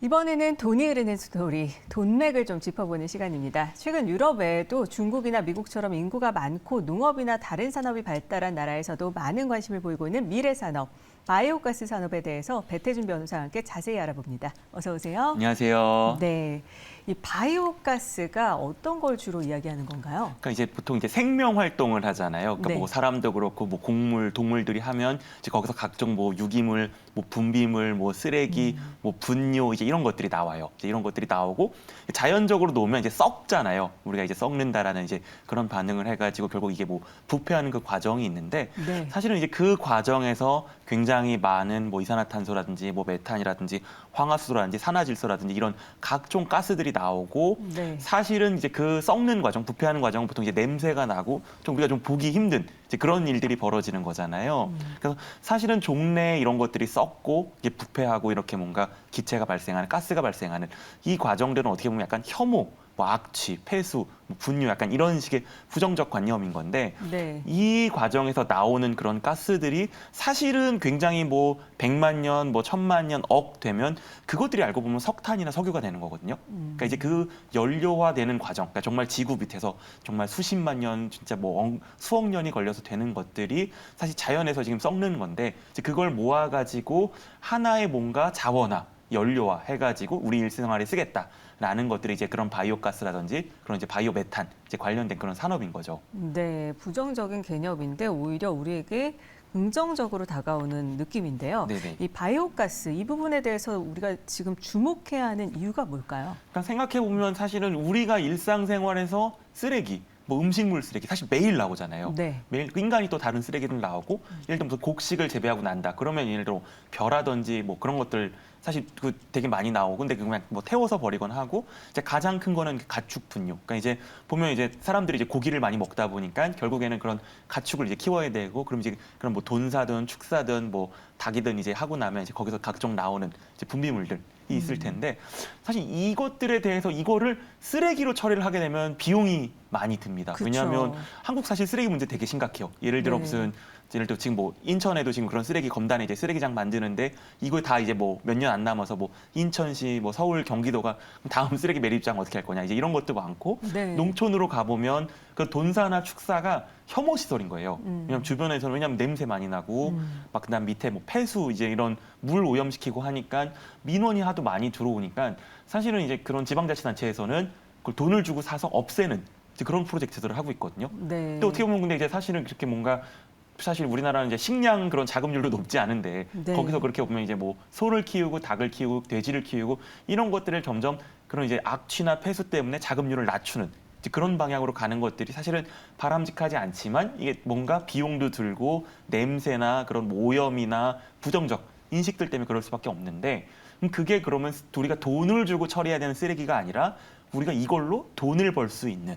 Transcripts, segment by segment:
이번에는 돈이 흐르는 스토리, 돈맥을 좀 짚어보는 시간입니다. 최근 유럽에도 중국이나 미국처럼 인구가 많고 농업이나 다른 산업이 발달한 나라에서도 많은 관심을 보이고 있는 미래 산업, 바이오가스 산업에 대해서 배태준 변호사와 함께 자세히 알아봅니다. 어서 오세요. 안녕하세요. 네, 이 바이오가스가 어떤 걸 주로 이야기하는 건가요? 그러니까 이제 보통 이제 생명 활동을 하잖아요. 그러니까 네. 뭐 사람도 그렇고 뭐 곡물, 동물들이 하면 이제 거기서 각종 뭐 유기물, 뭐 분비물, 뭐 쓰레기, 뭐 분뇨 이제 이런 것들이 나와요. 이제 이런 것들이 나오고 자연적으로 놓으면 이제 썩잖아요. 우리가 이제 썩는다라는 이제 그런 반응을 해가지고 결국 이게 뭐 부패하는 그 과정이 있는데 네. 사실은 이제 그 과정에서 굉장히 많은 뭐 이산화탄소라든지 뭐 메탄이라든지 황화수소라든지 산화질소라든지 이런 각종 가스들이 나오고 네. 사실은 이제 그 썩는 과정, 부패하는 과정은 보통 이제 냄새가 나고 좀 우리가 좀 보기 힘든 이제 그런 일들이 벌어지는 거잖아요. 그래서 사실은 종래 이런 것들이 썩고 이게 부패하고 이렇게 뭔가 기체가 발생하는 가스가 발생하는 이 과정들은 어떻게 보면 약간 혐오, 뭐 악취, 폐수, 뭐 분뇨 약간 이런 식의 부정적 관념인 건데 네. 이 과정에서 나오는 그런 가스들이 사실은 굉장히 뭐 100만 년, 뭐 1000만 년, 억 되면 그것들이 알고 보면 석탄이나 석유가 되는 거거든요. 그러니까 이제 그 연료화되는 과정, 그러니까 정말 지구 밑에서 정말 수십만 년, 진짜 뭐 수억 년이 걸려서 되는 것들이 사실 자연에서 지금 썩는 건데 이제 그걸 모아가지고 하나의 뭔가 자원화, 연료화 해가지고 우리 일생활에 쓰겠다라는 것들이 이제 그런 바이오가스라든지 그런 이제 바이오메탄 이제 관련된 그런 산업인 거죠. 네, 부정적인 개념인데 오히려 우리에게 긍정적으로 다가오는 느낌인데요. 네네. 이 바이오가스 이 부분에 대해서 우리가 지금 주목해야 하는 이유가 뭘까요? 그러니까 생각해 보면 사실은 우리가 일상생활에서 쓰레기, 뭐 음식물 쓰레기 사실 매일 나오잖아요. 네. 매일 인간이 또 다른 쓰레기들 나오고 예를 들면 곡식을 재배하고 난다. 그러면 예를 들어 벼라든지 뭐 그런 것들 사실 그 되게 많이 나오고 근데 그냥 뭐 태워서 버리거나 하고 이제 가장 큰 거는 가축 분뇨. 그러니까 이제 보면 이제 사람들이 이제 고기를 많이 먹다 보니까 결국에는 그런 가축을 이제 키워야 되고 그럼 이제 그런 뭐 돈사든 축사든 뭐 닭이든 이제 하고 나면 이제 거기서 각종 나오는 이제 분비물들 이 있을 텐데 사실 이것들에 대해서 이거를 쓰레기로 처리를 하게 되면 비용이 많이 듭니다. 그쵸. 왜냐하면 한국 사실 쓰레기 문제 되게 심각해요. 예를 들어 네. 무슨 예를 들어 지금 뭐 인천에도 지금 그런 쓰레기 검단에 이제 쓰레기장 만드는데 이거 다 이제 뭐 몇 년 안 남아서 뭐 인천시 뭐 서울 경기도가 다음 쓰레기 매립장 어떻게 할 거냐 이제 이런 것도 많고 네. 농촌으로 가보면 그 돈사나 축사가 혐오 시설인 거예요. 왜냐면 주변에서는 왜냐면 냄새 많이 나고 막 그다음 밑에 뭐 폐수 이제 이런 물 오염시키고 하니까 민원이 하도 많이 들어오니까 사실은 이제 그런 지방자치단체에서는 그걸 돈을 주고 사서 없애는 이제 그런 프로젝트들을 하고 있거든요. 네. 또 어떻게 보면 근데 이제 사실은 그렇게 뭔가 사실 우리나라는 이제 식량 그런 자급률도 높지 않은데 네. 거기서 그렇게 보면 이제 뭐 소를 키우고 닭을 키우고 돼지를 키우고 이런 것들을 점점 그런 이제 악취나 폐수 때문에 자급률을 낮추는 이제 그런 방향으로 가는 것들이 사실은 바람직하지 않지만 이게 뭔가 비용도 들고 냄새나 그런 오염이나 부정적 인식들 때문에 그럴 수밖에 없는데 그게 그러면 우리가 돈을 주고 처리해야 되는 쓰레기가 아니라 우리가 이걸로 돈을 벌 수 있는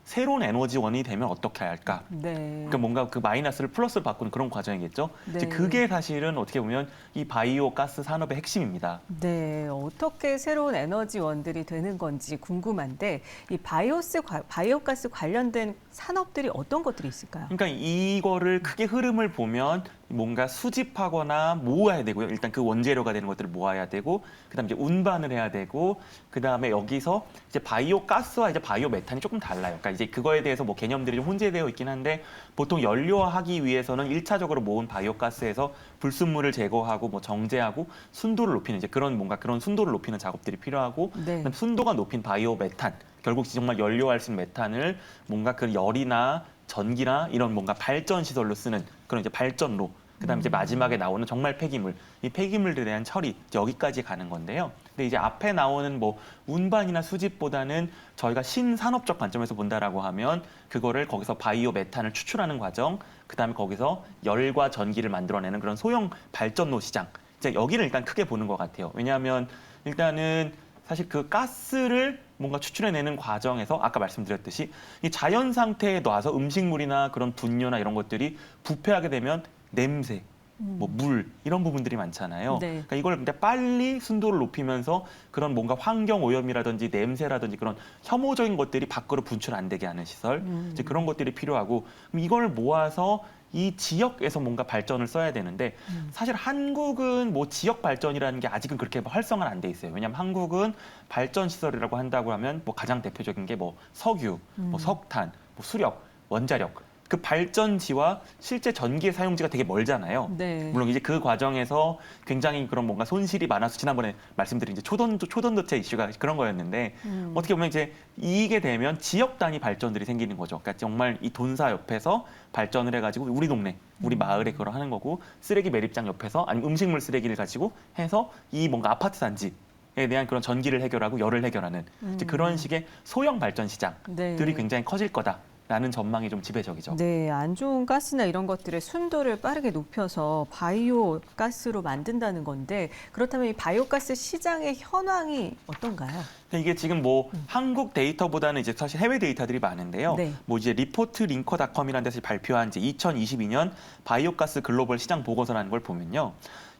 새로운 에너지원이 되면 어떻게 할까? 네. 그러니까 뭔가 그 마이너스를 플러스로 바꾸는 그런 과정이겠죠. 이제 네. 그게 사실은 어떻게 보면 이 바이오 가스 산업의 핵심입니다. 네, 어떻게 새로운 에너지원들이 되는 건지 궁금한데 이 바이오가스 관련된 산업들이 어떤 것들이 있을까요? 그러니까 이거를 크게 흐름을 보면 뭔가 수집하거나 모아야 되고요. 일단 그 원재료가 되는 것들을 모아야 되고, 그다음 이제 운반을 해야 되고, 그다음에 여기서 이제 바이오 가스와 이제 바이오 메탄이 조금 달라요. 그러니까 이제 그거에 대해서 뭐 개념들이 좀 혼재되어 있긴 한데 보통 연료화하기 위해서는 1차적으로 모은 바이오 가스에서 불순물을 제거하고 뭐 정제하고 순도를 높이는 이제 그런 뭔가 그런 순도를 높이는 작업들이 필요하고, 네. 그다음 순도가 높인 바이오 메탄 결국 정말 연료할 수 있는 메탄을 뭔가 그 열이나 전기나 이런 뭔가 발전 시설로 쓰는 그런 이제 발전로. 그다음 이제 마지막에 나오는 정말 폐기물, 이 폐기물들에 대한 처리 여기까지 가는 건데요. 근데 이제 앞에 나오는 뭐 운반이나 수집보다는 저희가 신산업적 관점에서 본다라고 하면 그거를 거기서 바이오 메탄을 추출하는 과정, 그다음에 거기서 열과 전기를 만들어내는 그런 소형 발전로 시장. 이제 여기를 일단 크게 보는 것 같아요. 왜냐하면 일단은 사실 그 가스를 뭔가 추출해내는 과정에서 아까 말씀드렸듯이 이 자연 상태에 놔서 음식물이나 그런 분뇨나 이런 것들이 부패하게 되면 냄새, 뭐 물 이런 부분들이 많잖아요. 네. 그러니까 이걸 근데 빨리 순도를 높이면서 그런 뭔가 환경 오염이라든지 냄새라든지 그런 혐오적인 것들이 밖으로 분출 안 되게 하는 시설, 이제 그런 것들이 필요하고 그럼 이걸 모아서 이 지역에서 뭔가 발전을 써야 되는데 사실 한국은 뭐 지역 발전이라는 게 아직은 그렇게 활성화는 안 돼 있어요. 왜냐하면 한국은 발전 시설이라고 한다고 하면 뭐 가장 대표적인 게 뭐 석유, 뭐 석탄, 뭐 수력, 원자력. 그 발전지와 실제 전기의 사용지가 되게 멀잖아요. 네. 물론 이제 그 과정에서 굉장히 그런 뭔가 손실이 많아서 지난번에 말씀드린 이제 초전도체 이슈가 그런 거였는데 어떻게 보면 이제 이게 되면 지역 단위 발전들이 생기는 거죠. 그러니까 정말 이 돈사 옆에서 발전을 해가지고 우리 동네, 우리 마을에 그걸 하는 거고 쓰레기 매립장 옆에서 아니면 음식물 쓰레기를 가지고 해서 이 뭔가 아파트 단지 에 대한 그런 전기를 해결하고 열을 해결하는 이제 그런 식의 소형 발전 시장들이 네. 굉장히 커질 거다라는 전망이 좀 지배적이죠. 네, 안 좋은 가스나 이런 것들의 순도를 빠르게 높여서 바이오 가스로 만든다는 건데 그렇다면 이 바이오 가스 시장의 현황이 어떤가요? 이게 지금 뭐 한국 데이터보다는 이제 사실 해외 데이터들이 많은데요. 네. 뭐 이제 리포트링커닷컴이라는 데서 발표한 이제 2022년 바이오가스 글로벌 시장 보고서라는 걸 보면요.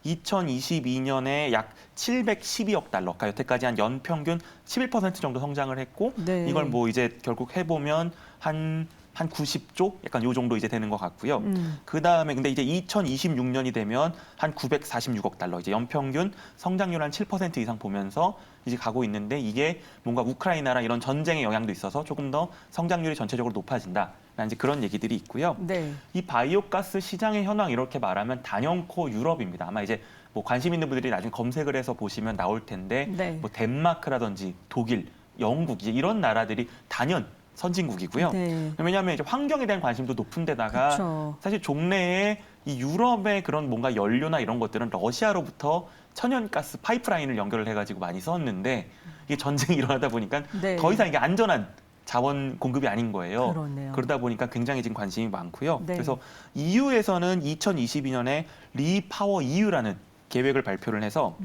2022년에 약 712억 달러, 그러니까 여태까지 한 연평균 11% 정도 성장을 했고 네. 이걸 뭐 이제 결국 해보면 한 90조 약간 요 정도 이제 되는 것 같고요. 그 다음에 근데 이제 2026년이 되면 한 946억 달러 이제 연평균 성장률 한 7% 이상 보면서 이제 가고 있는데 이게 뭔가 우크라이나랑 이런 전쟁의 영향도 있어서 조금 더 성장률이 전체적으로 높아진다. 라는 이제 그런 얘기들이 있고요. 네. 이 바이오가스 시장의 현황 이렇게 말하면 단연코 유럽입니다. 아마 이제 뭐 관심 있는 분들이 나중에 검색을 해서 보시면 나올 텐데 네. 뭐 덴마크라든지 독일, 영국 이제 이런 나라들이 단연 선진국이고요. 네. 왜냐하면 이제 환경에 대한 관심도 높은데다가 그렇죠. 사실 종래에 이 유럽의 그런 뭔가 연료나 이런 것들은 러시아로부터 천연가스 파이프라인을 연결을 해가지고 많이 썼는데 이게 전쟁이 일어나다 보니까 네. 더 이상 이게 안전한 자원 공급이 아닌 거예요. 그렇네요. 그러다 보니까 굉장히 지금 관심이 많고요. 네. 그래서 EU에서는 2022년에 리파워 EU라는 계획을 발표를 해서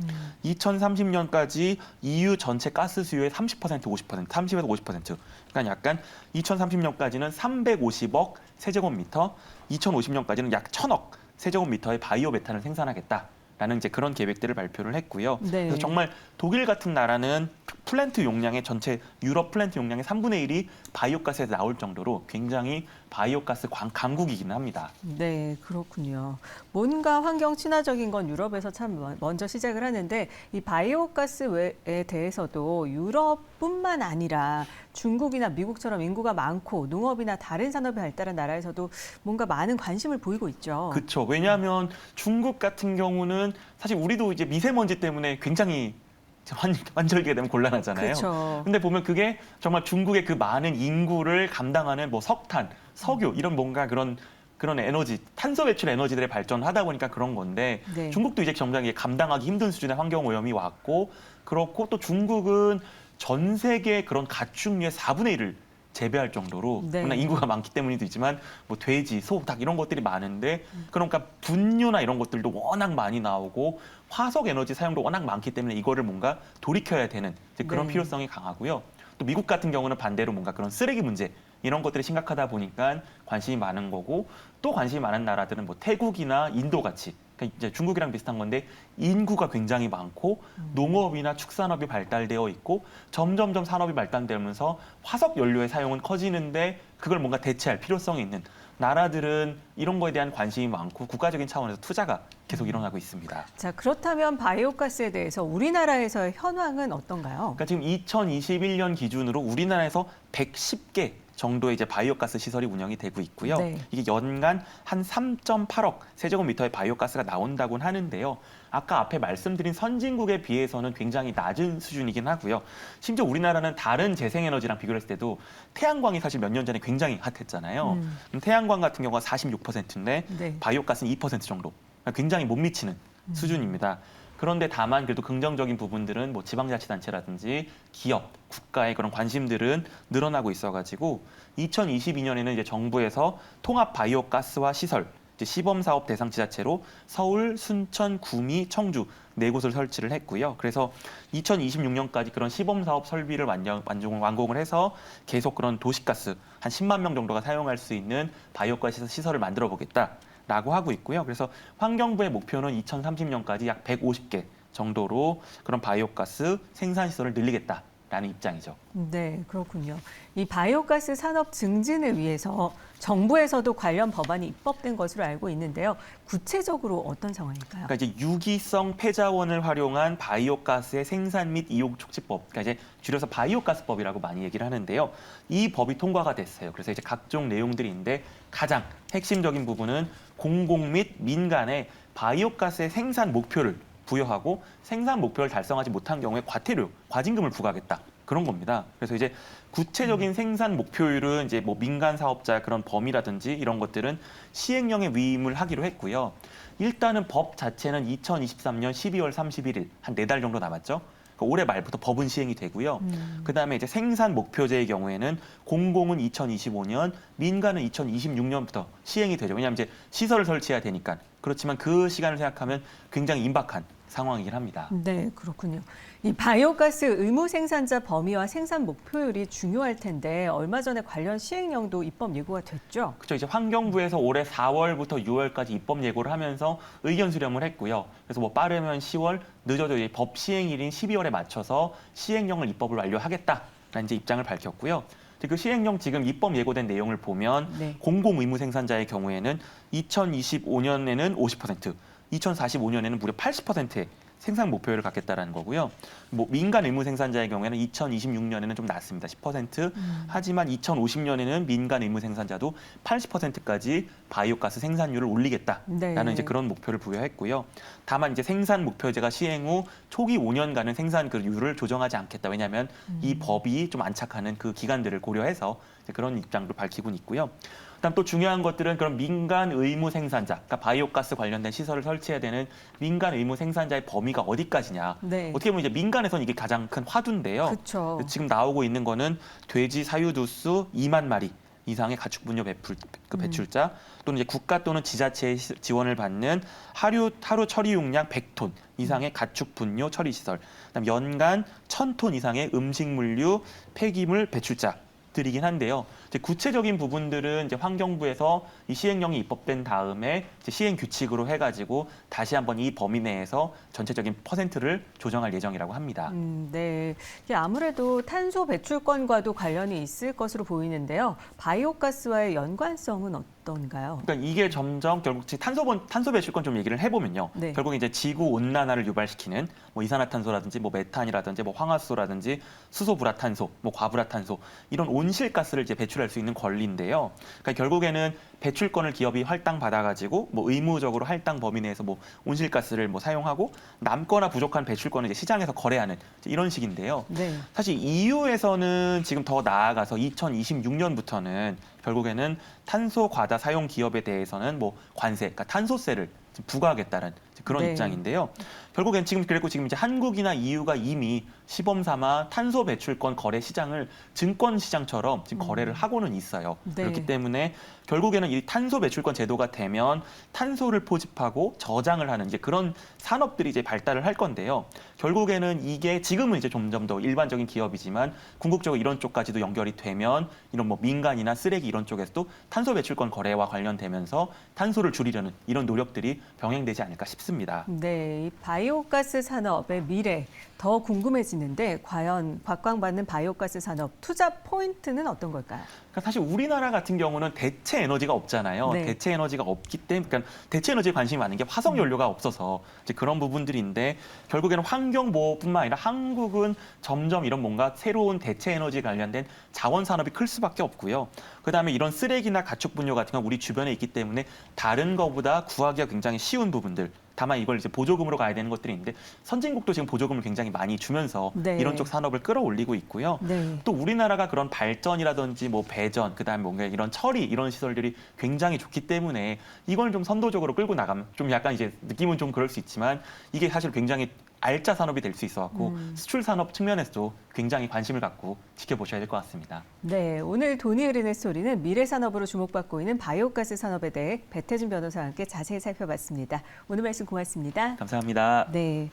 2030년까지 EU 전체 가스 수요의 30%, 50%, 30에서 50%. 그러니까 약간 2030년까지는 350억 세제곱미터, 2050년까지는 약 1,000억 세제곱미터의 바이오 메탄을 생산하겠다. 라는 이제 그런 계획들을 발표를 했고요. 네. 그래서 정말 독일 같은 나라는 플랜트 용량의 전체 유럽 플랜트 용량의 3분의 1이 바이오가스에서 나올 정도로 굉장히 바이오가스 강국이기는 합니다. 네, 그렇군요. 뭔가 환경 친화적인 건 유럽에서 참 먼저 시작을 하는데 이 바이오가스에 대해서도 유럽뿐만 아니라 중국이나 미국처럼 인구가 많고 농업이나 다른 산업이 발달한 나라에서도 뭔가 많은 관심을 보이고 있죠. 그렇죠. 왜냐하면 중국 같은 경우는 사실 우리도 이제 미세먼지 때문에 굉장히 환절기가 되면 곤란하잖아요. 그렇죠. 근데 보면 그게 정말 중국의 그 많은 인구를 감당하는 뭐 석탄, 석유 이런 뭔가 그런 에너지, 탄소 배출 에너지들의 발전하다 보니까 그런 건데 네. 중국도 이제 점점 이게 감당하기 힘든 수준의 환경 오염이 왔고 그렇고 또 중국은 전 세계 그런 가축류의 4분의 1을 재배할 정도로 네. 물론 인구가 많기 때문이도 있지만 뭐 돼지, 소, 닭 이런 것들이 많은데 그러니까 분뇨나 이런 것들도 워낙 많이 나오고 화석 에너지 사용도 워낙 많기 때문에 이거를 뭔가 돌이켜야 되는 이제 그런 네. 필요성이 강하고요. 또 미국 같은 경우는 반대로 뭔가 그런 쓰레기 문제 이런 것들이 심각하다 보니까 관심이 많은 거고 또 관심이 많은 나라들은 뭐 태국이나 인도 같이 그러니까 이제 중국이랑 비슷한 건데 인구가 굉장히 많고 농업이나 축산업이 발달되어 있고 점점점 산업이 발달되면서 화석 연료의 사용은 커지는데 그걸 뭔가 대체할 필요성이 있는 나라들은 이런 거에 대한 관심이 많고 국가적인 차원에서 투자가 계속 일어나고 있습니다. 자, 그렇다면 바이오가스에 대해서 우리나라에서의 현황은 어떤가요? 그러니까 지금 2021년 기준으로 우리나라에서 110개 정도의 이제 바이오가스 시설이 운영이 되고 있고요. 네. 이게 연간 한 3.8억 세제곱미터의 바이오가스가 나온다고는 하는데요. 아까 앞에 말씀드린 선진국에 비해서는 굉장히 낮은 수준이긴 하고요. 심지어 우리나라는 다른 재생에너지랑 비교했을 때도 태양광이 사실 몇 년 전에 굉장히 핫했잖아요. 태양광 같은 경우가 46%인데 네. 바이오가스는 2% 정도. 그러니까 굉장히 못 미치는 수준입니다. 그런데 다만 그래도 긍정적인 부분들은 뭐 지방자치단체라든지 기업, 국가의 그런 관심들은 늘어나고 있어가지고 2022년에는 이제 정부에서 통합 바이오가스화 시설 이제 시범 사업 대상 지자체로 서울, 순천, 구미, 청주 네 곳을 설치를 했고요. 그래서 2026년까지 그런 시범 사업 설비를 완공을 해서 계속 그런 도시가스 한 10만 명 정도가 사용할 수 있는 바이오가스 시설을 만들어 보겠다. 라고 하고 있고요. 그래서 환경부의 목표는 2030년까지 약 150개 정도로 그런 바이오가스 생산 시설을 늘리겠다라는 입장이죠. 네, 그렇군요. 이 바이오가스 산업 증진을 위해서 정부에서도 관련 법안이 입법된 것으로 알고 있는데요. 구체적으로 어떤 상황일까요? 그러니까 이제 유기성 폐자원을 활용한 바이오가스의 생산 및 이용 촉진법, 그러니까 이제 줄여서 바이오가스법이라고 많이 얘기를 하는데요. 이 법이 통과가 됐어요. 그래서 이제 각종 내용들이 있는데 가장 핵심적인 부분은 공공 및 민간의 바이오가스의 생산 목표를 부여하고 생산 목표를 달성하지 못한 경우에 과태료, 과징금을 부과하겠다. 그런 겁니다. 그래서 이제 구체적인 생산 목표율은 이제 뭐 민간 사업자 그런 범위라든지 이런 것들은 시행령에 위임을 하기로 했고요. 일단은 법 자체는 2023년 12월 31일 한 4달 정도 남았죠. 그러니까 올해 말부터 법은 시행이 되고요. 그다음에 이제 생산 목표제의 경우에는 공공은 2025년, 민간은 2026년부터 시행이 되죠. 왜냐하면 이제 시설을 설치해야 되니까. 그렇지만 그 시간을 생각하면 굉장히 임박한 상황이긴 합니다. 네, 그렇군요. 이 바이오가스 의무 생산자 범위와 생산 목표율이 중요할 텐데 얼마 전에 관련 시행령도 입법 예고가 됐죠? 그렇죠. 이제 환경부에서 올해 4월부터 6월까지 입법 예고를 하면서 의견 수렴을 했고요. 그래서 뭐 빠르면 10월, 늦어도 이제 법 시행일인 12월에 맞춰서 시행령을 입법을 완료하겠다라는 이제 입장을 밝혔고요. 그 시행령 지금 입법 예고된 내용을 보면 네. 공공 의무 생산자의 경우에는 2025년에는 50%, 2045년에는 무려 80%의 생산 목표를 갖겠다라는 거고요. 뭐 민간 의무 생산자의 경우에는 2026년에는 좀 낮습니다. 10%. 하지만 2050년에는 민간 의무 생산자도 80%까지 바이오가스 생산율을 올리겠다라는 네. 이제 그런 목표를 부여했고요. 다만 이제 생산 목표제가 시행 후 초기 5년간은 생산 율을 조정하지 않겠다. 왜냐하면 이 법이 좀 안착하는 그 기간들을 고려해서 이제 그런 입장도 밝히고 있고요. 그다음 또 중요한 것들은 그런 민간 의무 생산자, 그러니까 바이오가스 관련된 시설을 설치해야 되는 민간 의무 생산자의 범위가 어디까지냐. 네. 어떻게 보면 이제 민간에서는 이게 가장 큰 화두인데요. 그렇죠. 지금 나오고 있는 거는 돼지 사유두수 2만 마리 이상의 가축 분뇨 배출자 또는 이제 국가 또는 지자체의 지원을 받는 하루 처리 용량 100톤 이상의 가축 분뇨 처리 시설, 그다음 연간 1,000톤 이상의 음식물류 폐기물 배출자. 들이긴 한데요. 이제 구체적인 부분들은 이제 환경부에서 이 시행령이 입법된 다음에 이제 시행 규칙으로 해가지고 다시 한번 이 범위 내에서 전체적인 퍼센트를 조정할 예정이라고 합니다. 네. 이게 아무래도 탄소 배출권과도 관련이 있을 것으로 보이는데요. 바이오가스와의 연관성은 어떤가요? 그러니까 이게 점점 결국 탄소 배출권 좀 얘기를 해보면요. 네. 결국 이제 지구 온난화를 유발시키는 뭐 이산화탄소라든지 뭐 메탄이라든지 뭐 황화수소라든지 수소불화탄소, 뭐 과불화탄소 이런 온실가스를 이제 배출할 수 있는 권리인데요. 그러니까 결국에는 배출권을 기업이 할당 받아가지고 뭐 의무적으로 할당 범위 내에서 뭐 온실가스를 뭐 사용하고 남거나 부족한 배출권을 이제 시장에서 거래하는 이런 식인데요. 네. 사실 EU에서는 지금 더 나아가서 2026년부터는 결국에는 탄소 과다 사용 기업에 대해서는 뭐 관세, 그러니까 탄소세를 부과하겠다는 그런 네. 입장인데요. 결국엔 지금 이제 한국이나 EU가 이미 시범 삼아 탄소 배출권 거래 시장을 증권 시장처럼 지금 거래를 하고는 있어요. 네. 그렇기 때문에 결국에는 이 탄소 배출권 제도가 되면 탄소를 포집하고 저장을 하는 이제 그런 산업들이 이제 발달을 할 건데요. 결국에는 이게 지금은 이제 점점 더 일반적인 기업이지만 궁극적으로 이런 쪽까지도 연결이 되면 이런 뭐 민간이나 쓰레기 이런 쪽에서도 탄소 배출권 거래와 관련되면서 탄소를 줄이려는 이런 노력들이 병행되지 않을까 싶습니다. 네, 이 바이오가스 산업의 미래 더 궁금해지는데 과연 각광받는 바이오가스 산업 투자 포인트는 어떤 걸까요? 그러니까 사실 우리나라 같은 경우는 대체 에너지가 없잖아요. 네. 대체 에너지가 없기 때문에, 그러니까 대체 에너지에 관심이 많은 게 화석 연료가 없어서 이제 그런 부분들인데 결국에는 환경 보호뿐만 아니라 한국은 점점 이런 뭔가 새로운 대체 에너지 관련된 자원 산업이 클 수밖에 없고요. 그다음에 이런 쓰레기나 가축 분뇨 같은 건 우리 주변에 있기 때문에 다른 거보다 구하기가 굉장히 쉬운 부분들. 다만 이걸 이제 보조금으로 가야 되는 것들이 있는데 선진국도 지금 보조금을 굉장히 많이 주면서 네. 이런 쪽 산업을 끌어올리고 있고요. 네. 또 우리나라가 그런 발전이라든지 뭐 배전, 그다음에 뭔가 이런 처리 이런 시설들이 굉장히 좋기 때문에 이걸 좀 선도적으로 끌고 나가면 좀 약간 이제 느낌은 좀 그럴 수 있지만 이게 사실 굉장히 알짜 산업이 될 수 있어갖고 수출 산업 측면에서도 굉장히 관심을 갖고 지켜보셔야 될 것 같습니다. 네, 오늘 돈이 흐르는 스토리는 미래 산업으로 주목받고 있는 바이오가스 산업에 대해 배태준 변호사와 함께 자세히 살펴봤습니다. 오늘 말씀 고맙습니다. 감사합니다. 네,